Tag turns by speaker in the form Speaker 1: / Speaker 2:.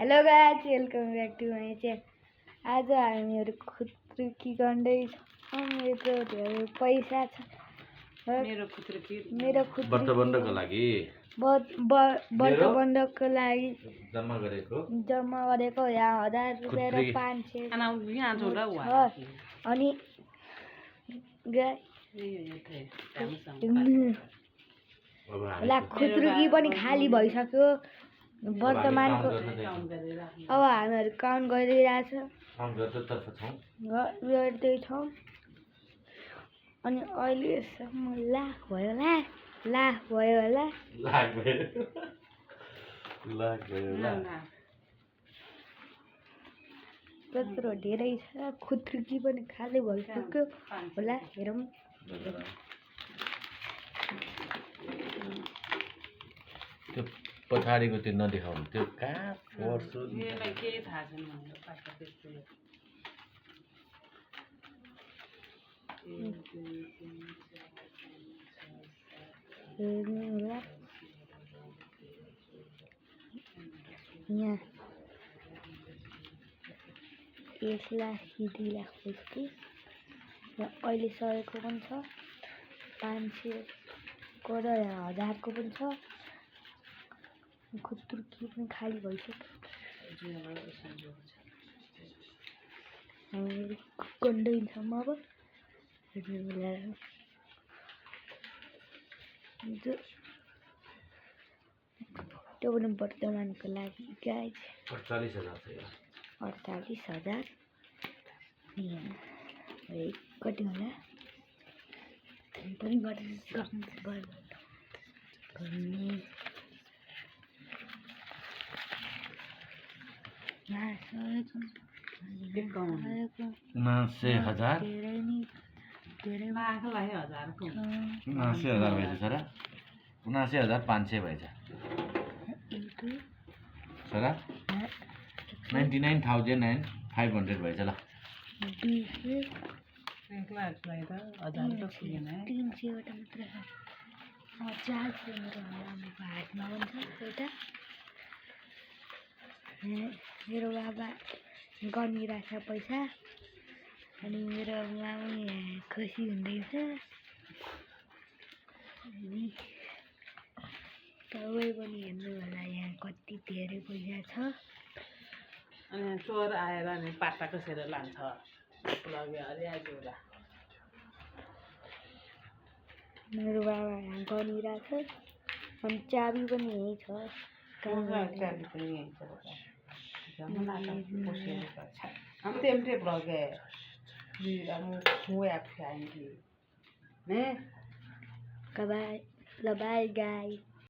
Speaker 1: Hello guys, welcome back to my channel. आज हामीहरू खुत्रुकी गर्दैछौँ। मेरो धेरै पैसा छ। मेरो खुत्रुकी
Speaker 2: बन्धको लागि
Speaker 1: बन्धको लागि
Speaker 2: जम्मा
Speaker 1: गरेको यहाँ 1000 रुपैयाँ र 500 अनि खुत्रुकी पनि खाली भइसक्यो। वर्तमानको अब हामीहरू काउन्ट गर्दैछौँ अनि अहिलेसम्म लाख भयो होला। त्यत्रो धेरै छ। खुत्रुकी पनि खाली भइसक्यो होला। हेरौँ
Speaker 2: त्यो पछाडिको त्यो नदेखाउनु, त्यो कहाँ पर्छु
Speaker 3: के थाहा छैन भनेर
Speaker 1: यहाँ 1 लाख कि 2 लाख पैसा र अहिले सयको पनि छ, 500 को र 1000 को पनि छ। खुत्रुकी पनि खाली भइसक्यो। गन्दैछौँ अब। त्यो पनि वर्तमानको लागि गाइस 48,000 कति होला पनि गर्न सक्नु। धेरै
Speaker 2: 79,000 भएछ सर, 79,500 भएछ सर, 99,500 भएछ ल।
Speaker 1: 300 मात्र छ। 400 मेरो हातमा पनि छ एउटा। मेरो बाबा गनिरहेको छ पैसा अनि मेरो मामी खुसी हुँदैछ। तपाईँ पनि हेर्नु होला यहाँ कति धेरै पैसा छ।
Speaker 3: अनि चोर आएर अनि पाटा कसेर लान्छ लग्यो अरे आइपुग्दा।
Speaker 1: मेरो बाबा यहाँ गनिरहेको छ अनि चाबी पनि यहीँ छ।
Speaker 3: हम tempe blogger
Speaker 1: Bye bye guys.